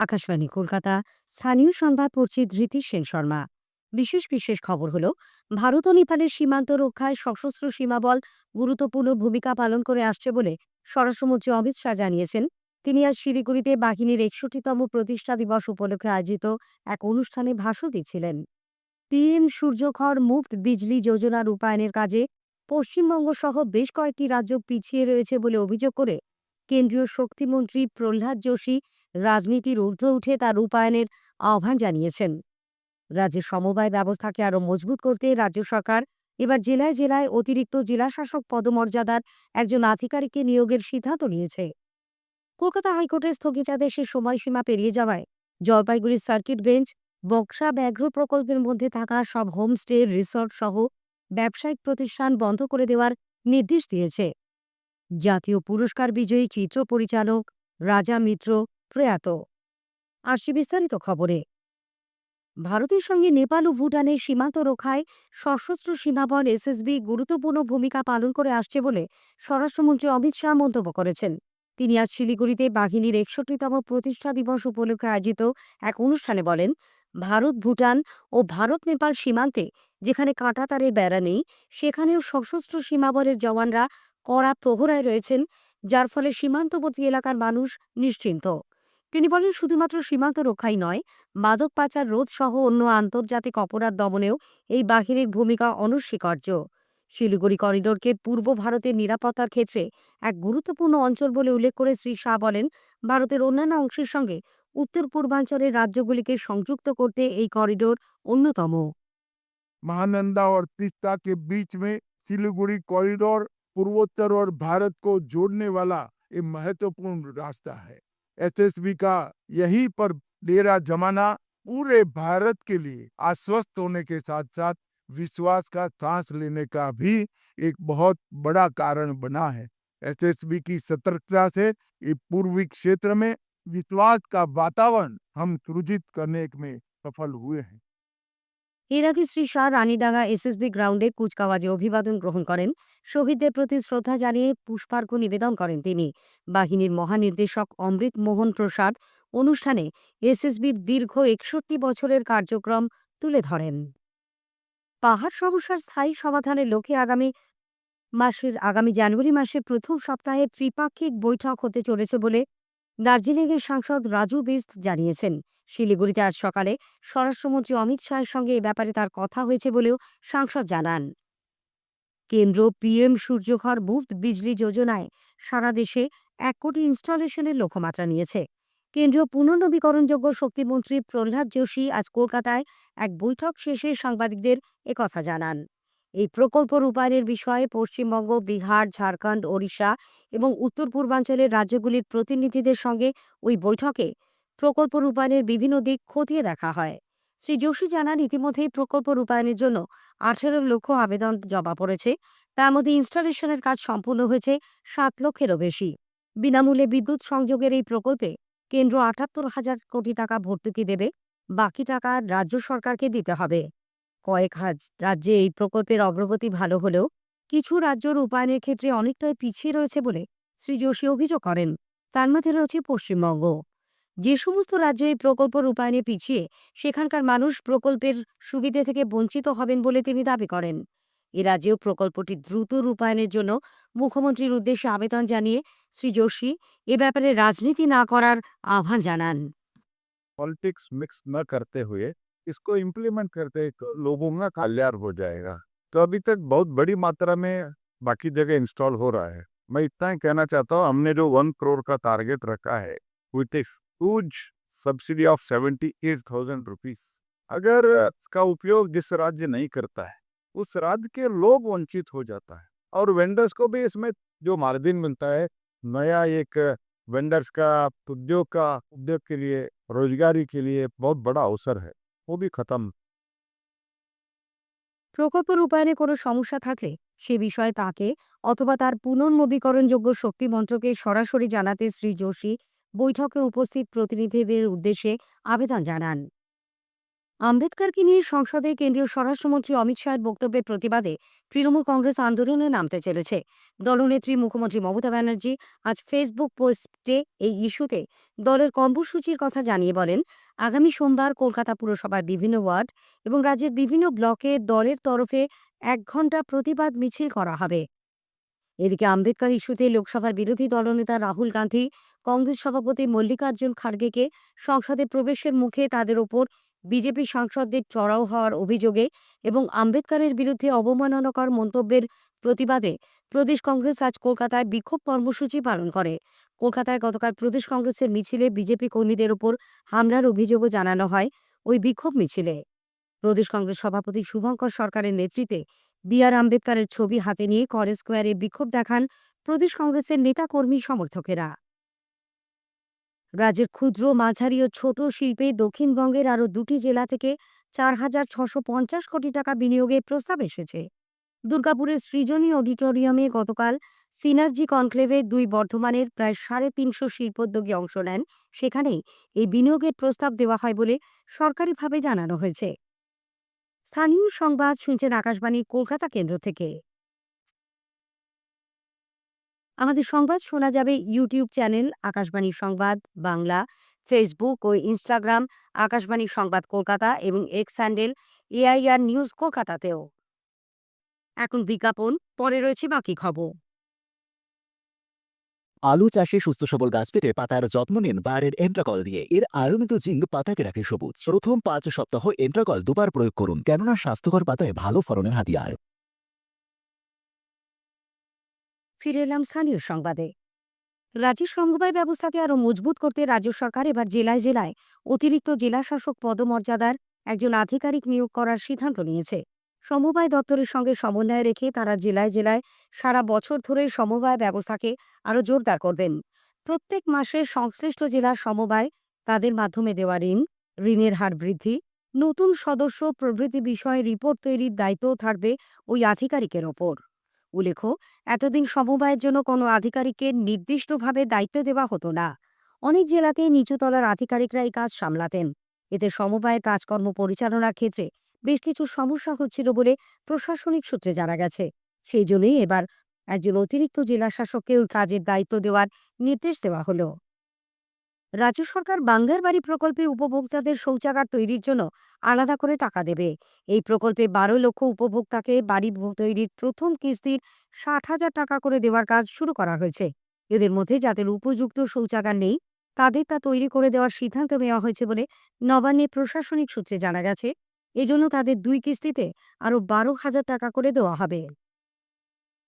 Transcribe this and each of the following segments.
আকাশবাণী কলকাতা। স্থানীয় সংবাদ পড়ছি ধৃতি সেন শর্মা। বিশেষ খবর হলো, ভারত ও নেপালের সীমান্ত রক্ষায় সশস্ত্র সীমাবল গুরুত্বপূর্ণ ভূমিকা পালন করে আসছে বলে স্বরাষ্ট্রমন্ত্রী অমিত শাহ জানিয়েছেন। তিনি আজ শিলিগুড়িতে বাহিনীর ৬১তম প্রতিষ্ঠা দিবস উপলক্ষে আয়োজিত এক অনুষ্ঠানে ভাষণ দিচ্ছিলেন। পিএম সূর্যঘর মুফত বিজলি যোজনা রূপায়ণের কাজে পশ্চিমবঙ্গ সহ বেশ কয়েকটি রাজ্য পিছিয়ে রয়েছে বলে অভিযোগ করে কেন্দ্রীয় শক্তিমন্ত্রী প্রহ্লাদ যোশী রাজনীতির ঊর্ধ্বে উঠে তার রূপায়ণের আহ্বান জানিয়েছেন। রাজ্যের সমবায় ব্যবস্থাকে আরও মজবুত করতে রাজ্য সরকার এবার জেলায় জেলায় অতিরিক্ত জেলাশাসক পদমর্যাদার একজন আধিকারিককে নিয়োগের সিদ্ধান্ত নিয়েছে। কলকাতা হাইকোর্টের স্থগিতাদেশের সময়সীমা পেরিয়ে যাওয়ায় জলপাইগুড়ি সার্কিট বেঞ্চ বক্সা ব্যাঘ্র প্রকল্পের মধ্যে থাকা সব হোমস্টে, রিসর্ট সহ ব্যবসায়িক প্রতিষ্ঠান বন্ধ করে দেওয়ার নির্দেশ দিয়েছে। জাতীয় পুরস্কার বিজয়ী চিত্র পরিচালক রাজা মিত্র প্রয়াত। আসছি বিস্তারিত খবরে। ভারতের সঙ্গে নেপাল ও ভুটানের সীমান্ত রক্ষায় সশস্ত্র সীমাবল এসএসবি গুরুত্বপূর্ণ ভূমিকা পালন করে আসছে বলে স্বরাষ্ট্রমন্ত্রী অমিত শাহ মন্তব্য করেছেন। তিনি আজ শিলিগুড়িতে বাহিনীর ৬১তম প্রতিষ্ঠা দিবস উপলক্ষে আয়োজিত এক অনুষ্ঠানে বলেন, ভারত ভুটান ও ভারত নেপাল সীমান্তে যেখানে কাঁটাতারের বেড়া নেই, সেখানেও সশস্ত্র সীমাবলের জওয়ানরা কড়া প্রহরায় রয়েছেন, যার ফলে সীমান্তবর্তী এলাকার মানুষ নিশ্চিন্ত। তিনি বলেন, শুধুমাত্র সীমান্ত রক্ষাই নয়, মাদক পাচার রোধ সহ অন্য আন্তর্জাতিক অপরাধ দমনেও এই বাহিনীর ভূমিকা অনস্বীকার্য। শিলিগুড়ি করিডোরকে পূর্ব ভারতের নিরাপত্তার ক্ষেত্রে এক গুরুত্বপূর্ণ অঞ্চল বলে উল্লেখ করে শ্রী শাহ বলেন, ভারতের অন্যান্য অংশের সঙ্গে উত্তর পূর্বাঞ্চলের রাজ্যগুলিকে সংযুক্ত করতে এই করিডোর অন্যতম। महानंदा और तीस्ता के बीच में सिलीगुड़ी कॉरिडोर पूर्वोत्तर और भारत को जोड़ने वाला एक महत्वपूर्ण रास्ता है। एसएसबी का यहीं पर डेरा जमाना पूरे भारत के लिए आश्वस्त होने के साथ साथ विश्वास का सांस लेने का भी एक बहुत बड़ा कारण बना है। एसएसबी की सतर्कता से ये पूर्वी क्षेत्र में विश्वास का वातावरण हम सृजित करने में सफल हुए हैं। এর আগে শ্রী শাহ রানীডাঙ্গা এসএসবি গ্রাউন্ডে কুচকাওয়াজে অভিবাদন গ্রহণ করেন। শহীদদের প্রতি শ্রদ্ধা জানিয়ে পুষ্পার্ঘ্য নিবেদন করেন তিনি। বাহিনীর মহানির্দেশক অমৃত মোহন প্রসাদ অনুষ্ঠানে এসএসবির দীর্ঘ ৬১ বছরের কার্যক্রম তুলে ধরেন। পাহাড় সমস্যার স্থায়ী সমাধানের লক্ষ্যে আগামী জানুয়ারি মাসের প্রথম সপ্তাহে ত্রিপাক্ষিক বৈঠক হতে চলেছে বলে দার্জিলিংয়ের সাংসদ রাজু বিস্ত জানিয়েছেন। শিলিগুড়িতে আজ সকালে স্বরাষ্ট্রমন্ত্রী অমিত শাহের সঙ্গে এ ব্যাপারে তার কথা হয়েছে বলেও সাংসদ জানান। কেন্দ্র পিএম সূর্যঘর মুফত বিজলি যোজনায় সারা দেশে ১ কোটি ইনস্টলেশনের লক্ষ্যমাত্রা নিয়েছে। কেন্দ্রীয় পুনর্নবীকরণযোগ্য শক্তিমন্ত্রী প্রহ্লাদ যোশী আজ কলকাতায় এক বৈঠক শেষে সাংবাদিকদের একথা জানান। এই প্রকল্প রূপায়ণের বিষয়ে পশ্চিমবঙ্গ, বিহার, ঝাড়খণ্ড, ওড়িশা এবং উত্তর পূর্বাঞ্চলের রাজ্যগুলির প্রতিনিধিদের সঙ্গে ওই বৈঠকে প্রকল্প রূপায়ণের বিভিন্ন দিক খতিয়ে দেখা হয়। শ্রী যোশী জানান, ইতিমধ্যেই প্রকল্প রূপায়ণের জন্য ১৮ লক্ষ আবেদন জমা পড়েছে। তার মধ্যে ইনস্টলেশনের কাজ সম্পূর্ণ হয়েছে ৭ লক্ষেরও বেশি। বিনামূল্যে বিদ্যুৎ সংযোগের এই প্রকল্পে কেন্দ্র ৭৮,০০০ কোটি টাকা ভর্তুকি দেবে, বাকি টাকা রাজ্য সরকারকে দিতে হবে। কয়েক রাজ্যে এই প্রকল্পের অগ্রগতি ভালো হলেও কিছু রাজ্য রূপায়ণের ক্ষেত্রে অনেকটাই পিছিয়ে রয়েছে বলে শ্রী যোশী অভিযোগ করেন। তার মধ্যে রয়েছে পশ্চিমবঙ্গ। যে সমস্ত রাজ্য এই প্রকল্প রূপায়ণে পিছিয়ে, সেখানকার মানুষ প্রকল্পের সুবিধে থেকে বঞ্চিত হবেন বলে তিনি দাবি করেন। এ রাজ্যেও প্রকল্পটি দ্রুত রূপায়ণের জন্য মুখ্যমন্ত্রীর উদ্দেশ্যে আবেদন জানিয়ে শ্রী যোশী এ ব্যাপারে রাজনীতি না করার আহ্বান জানান। पॉलिटिक्स मिक्स न करते हुए इसको इम्प्लीमेंट करते तो लोगों का कल्याण हो जाएगा। तो अभी तक बहुत बड़ी मात्रा में बाकी जगह इंस्टॉल हो रहा है। मैं इतना ही कहना चाहता हूँ, हमने जो 1 करोड़ का टारगेट रखा है with a huge subsidy of 78,000 rupees, अगर इसका उपयोग जिस राज्य नहीं करता है उस राज्य के लोग वंचित हो जाता है और वेंडर्स को भी इसमें जो मार्जिन मिलता है, नया एक वेंडर्स का उद्योग के लिए, रोजगारी के लिए बहुत बड़ा अवसर है, वो भी खत्म। প্রকল্প রূপায়ণে কোনো সমস্যা থাকলে সে বিষয়ে তাকে অথবা তার পুনর্নবীকরণযোগ্য শক্তি মন্ত্রকে সরাসরি জানাতে শ্রী যোশী বৈঠকে উপস্থিত প্রতিনিধিদের উদ্দেশ্যে আবেদন জানান। আম্বেদকরকে নিয়ে সংসদে কেন্দ্রীয় স্বরাষ্ট্রমন্ত্রী অমিত শাহের বক্তব্যের প্রতিবাদে তৃণমূল কংগ্রেস আন্দোলনে নামতে চলেছে। দলনেত্রী মুখ্যমন্ত্রী মমতা ব্যানার্জি আজ ফেসবুক পোস্টে এই ইস্যুতে দলের কর্মসূচির কথা জানিয়ে বলেন, আগামী সোমবার কলকাতা পুরসভার বিভিন্ন ওয়ার্ড এবং রাজ্যের বিভিন্ন ব্লকে দলের তরফে 1 ঘণ্টা প্রতিবাদ মিছিল করা হবে। এদিকে আম্বেদকর ইস্যুতে লোকসভার বিরোধী দলনেতা রাহুল গান্ধী কংগ্রেস সভাপতি মল্লিকার্জুন খার্গেকে সংসদে প্রবেশের মুখে তাদের ওপর বিজেপি সাংসদদের চড়াও হওয়ার অভিযোগে এবং আম্বেদকরের বিরুদ্ধে অবমাননাকর মন্তব্যের প্রতিবাদে প্রদেশ কংগ্রেস আজ কলকাতায় বিক্ষোভ কর্মসূচি পালন করে। কলকাতায় গতকাল প্রদেশ কংগ্রেসের মিছিলে বিজেপি কর্মীদের ওপর হামলার অভিযোগও জানানো হয় ওই বিক্ষোভ মিছিলে। প্রদেশ কংগ্রেস সভাপতি শুভঙ্কর সরকারের নেতৃত্বে বি.আর. আম্বেদকরের ছবি হাতে নিয়ে কলেজ স্কোয়ারে বিক্ষোভ দেখান প্রদেশ কংগ্রেসের নেতাকর্মী সমর্থকেরা। রাজ্যের ক্ষুদ্র, মাঝারি ও ছোট শিল্পে দক্ষিণবঙ্গের আরও 2টি জেলা থেকে 4,650 কোটি টাকা বিনিয়োগের প্রস্তাব এসেছে। দুর্গাপুরের সৃজনী অডিটোরিয়ামে গতকাল সিনার্জি কনক্লেভে 2 বর্ধমানের প্রায় 350 শিল্পোদ্যোগী অংশ নেন। সেখানেই এই বিনিয়োগের প্রস্তাব দেওয়া হয় বলে সরকারিভাবে জানানো হয়েছে। স্থানীয় সংবাদ শুনছেন আকাশবাণী কলকাতা কেন্দ্র থেকে। আমাদের সংবাদ শোনা যাবে ইউটিউব চ্যানেল আকাশবাণী সংবাদ বাংলা, ফেসবুক ও ইনস্টাগ্রাম আকাশবাণী সংবাদ কলকাতা এবং এক্স হ্যান্ডেল এআইআর নিউজ কলকাতাতেও। এখন বিজ্ঞাপন, পরে রয়েছে বাকি খবর। আলু চাষে সুস্থ সবল গাছ পেতে পাতার যত্ন নিন বায়ারের এন্ট্রাকল দিয়ে। এর আয়নিত জিঙ্ক পাতাকে রাখে সবুজ। প্রথম 5 সপ্তাহ এন্ট্রাকল 2 বার প্রয়োগ করুন, কেননা স্বাস্থ্যকর পাতায় ভালো ফলনের হাতিয়ার। ফিরে এলাম স্থানীয় সংবাদে। রাজ্যের সমবায় ব্যবস্থাকে আরও মজবুত করতে রাজ্য সরকার এবার জেলায় জেলায় অতিরিক্ত জেলাশাসক পদমর্যাদার একজন আধিকারিক নিয়োগ করার সিদ্ধান্ত নিয়েছে। সমবায় দপ্তরের সঙ্গে সমন্বয় রেখে তারা জেলায় জেলায় সারা বছর ধরে সমবায় ব্যবস্থাকে আরও জোরদার করবেন। প্রত্যেক মাসে সংশ্লিষ্ট জেলার সমবায় তাদের মাধ্যমে দেওয়া ঋণ, ঋণের হার বৃদ্ধি, নতুন সদস্য প্রভৃতি বিষয়ে রিপোর্ট তৈরির দায়িত্বও থাকবে ওই আধিকারিকের ওপর। উল্লেখ্য, এতদিন সমবায়ের জন্য কোনো আধিকারিককে নির্দিষ্টভাবে দায়িত্ব দেওয়া হতো না। অনেক জেলাতে নিচুতলার আধিকারিকরা এই কাজ সামলাতেন। এতে সমবায়ের কাজকর্ম পরিচালনার ক্ষেত্রে বেশ কিছু সমস্যা হচ্ছিল বলে প্রশাসনিক সূত্রে জানা গেছে। সেই জন্যই এবার একজন অতিরিক্ত জেলাশাসককে ওই কাজের দায়িত্ব দেওয়ার নির্দেশ দেওয়া হলো। রাজ্য সরকার বাংলার বাড়ি প্রকল্পে উপভোক্তাদের শৌচাগার তৈরির জন্য আলাদা করে টাকা দেবে। এই প্রকল্পে 12 লক্ষ উপভোক্তাকে বাড়ি তৈরির প্রথম কিস্তির 60,000 টাকা করে দেওয়ার কাজ শুরু করা হয়েছে। এদের মধ্যে যাদের উপযুক্ত শৌচাগার নেই তাদের তা তৈরি করে দেওয়ার সিদ্ধান্ত নেওয়া হয়েছে বলে নবান্নে প্রশাসনিক সূত্রে জানা গেছে। এজন্য তাদের 2 কিস্তিতে আরও 12,000 টাকা করে দেওয়া হবে।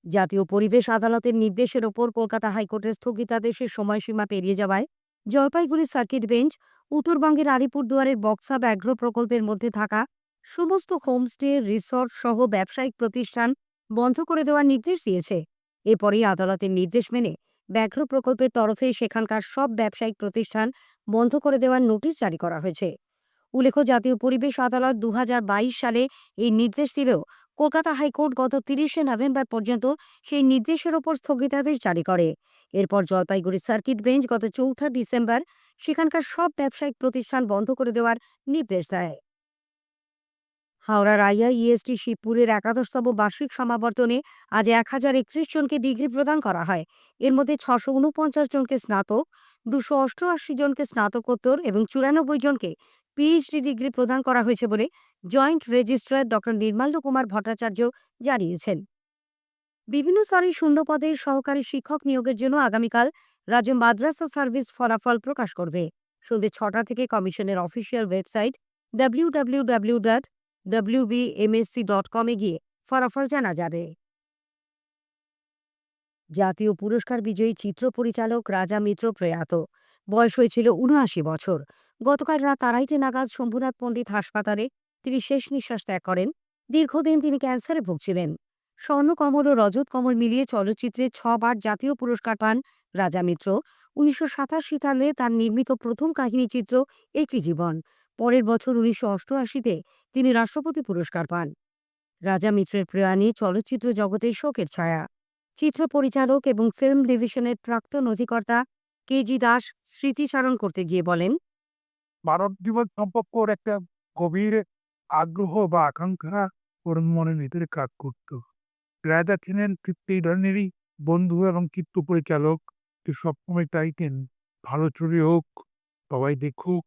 জাতীয় পরিবেশ আদালতের নির্দেশের ওপর কলকাতা হাইকোর্টের স্থগিতাদেশের সময়সীমা পেরিয়ে যাওয়ায় জলপাইগুড়ি সার্কিট বেঞ্চ উত্তরবঙ্গের আলিপুরদুয়ারের বক্সা ব্যাঘ্র প্রকল্পের মধ্যে থাকা সমস্ত হোমস্টে, রিসর্ট সহ ব্যবসায়িক প্রতিষ্ঠান বন্ধ করে দেওয়ার নির্দেশ দিয়েছে। এরপরই আদালতের নির্দেশ মেনে ব্যাঘ্র প্রকল্পের তরফে সেখানকার সব ব্যবসায়িক প্রতিষ্ঠান বন্ধ করে দেওয়ার নোটিশ জারি করা হয়েছে। উল্লেখ্য, জাতীয় পরিবেশ আদালত 2022 সালে এই নির্দেশ দিলেও কলকাতা হাইকোর্ট গত 30শে নভেম্বর পর্যন্ত সেই নির্দেশের ওপর স্থগিতাদেশ জারি করে। এরপর জলপাইগুড়ি সার্কিট বেঞ্চ গত 4 ডিসেম্বর সেখানকার সব ব্যবসায়িক প্রতিষ্ঠান বন্ধ করে দেওয়ার নির্দেশ দেয়। হাওড়ার আইআইইএসটি শিবপুরের 11তম বার্ষিক সমাবর্তনে আজ 1031 জনকে ডিগ্রি প্রদান করা হয়। এর মধ্যে 649 জনকে স্নাতক, 288 জনকে স্নাতকোত্তর এবং 94 জনকে পিএইচডি ডিগ্রি প্রদান করা হয়েছে বলে জয়েন্ট রেজিস্ট্রার ড নির্মাল্য কুমার ভট্টাচার্য জানিয়েছেন। বিভিন্ন স্তরের শূন্য পদের সহকারী শিক্ষক নিয়োগের জন্য আগামীকাল রাজ্য মাদ্রাসা সার্ভিস ফলাফল প্রকাশ করবে। সন্ধ্যে 6টা থেকে কমিশনের অফিসিয়াল ওয়েবসাইট www.wbmsc.com এ গিয়ে ফলাফল জানা যাবে। জাতীয় পুরস্কার বিজয়ী চিত্র পরিচালক রাজা মিত্র প্রয়াত। বয়স হয়েছিল ৭৯ বছর। গতকাল রাত 2:30 নাগাদ শম্ভুনাথ পণ্ডিত হাসপাতালে তিনি শেষ নিঃশ্বাস ত্যাগ করেন। দীর্ঘদিন তিনি ক্যান্সারে ভুগছিলেন। স্বর্ণকমল ও রজত কমল মিলিয়ে চলচ্চিত্রে 6 বার জাতীয় পুরস্কার পান রাজা মিত্র। 1987 সালে তার নির্মিত প্রথম কাহিনীচিত্র একটি জীবন। পরের বছর 1988-তে তিনি রাষ্ট্রপতি পুরস্কার পান। রাজা মিত্রের প্রয়াণে চলচ্চিত্র জগতে শোকের ছায়া। চিত্র পরিচালক এবং ফিল্ম ডিভিশনের প্রাক্তন অধিকর্তা কেজি দাস স্মৃতিচারণ করতে গিয়ে বলেন, মানব জীবন সম্পর্ক ওর একটা গভীর আগ্রহ বা আকাঙ্ক্ষা ওর মনের ভিতরে কাজ করতো। রাজা ছিলেন ঠিক এই ধরনেরই বন্ধু এবং চিত্র পরিচালক, যে সবসময় চাইতেন ভালো ছবি হোক, সবাই দেখুক,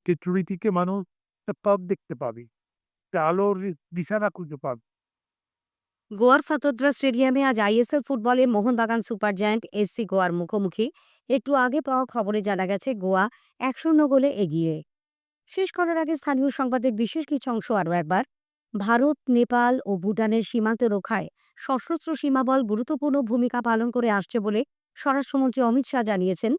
যে ছবি থেকে মানুষ একটা পথ দেখতে পাবে, একটা আলোর দিশানা খুঁজে পাবে। গোয়ার ফাতোদ্রা স্টেডিয়ামে আজ আইএসএল ফুটবলে মোহনবাগান সুপার জায়ান্ট এসসি গোয়ার মুখোমুখি। একটু আগে পাওয়া খবরে জানা গেছে গোয়া ১-০ গোলে এগিয়ে। শেষ করার আগে স্থানীয় সংবাদের বিশেষ কিছু অংশ আরও একবার। ভারত, নেপাল ও ভুটানের সীমান্ত রক্ষায় সশস্ত্র সীমাবল গুরুত্বপূর্ণ ভূমিকা পালন করে আসছে বলে স্বরাষ্ট্রমন্ত্রী অমিত শাহ জানিয়েছেন।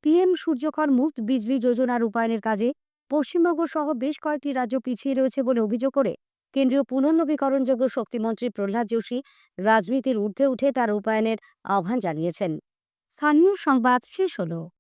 পিএম সূর্যকর মুফত বিজলি যোজনা রূপায়ণের কাজে পশ্চিমবঙ্গ সহ বেশ কয়েকটি রাজ্য পিছিয়ে রয়েছে বলে অভিযোগ করে কেন্দ্রীয় পুনর্নবীকরণযোগ্য শক্তিমন্ত্রী প্রহ্লাদ যোশী রাজনীতির ঊর্ধ্বে উঠে তার রূপায়ণের আহ্বান জানিয়েছেন। স্থানীয় সংবাদ শেষ হলো।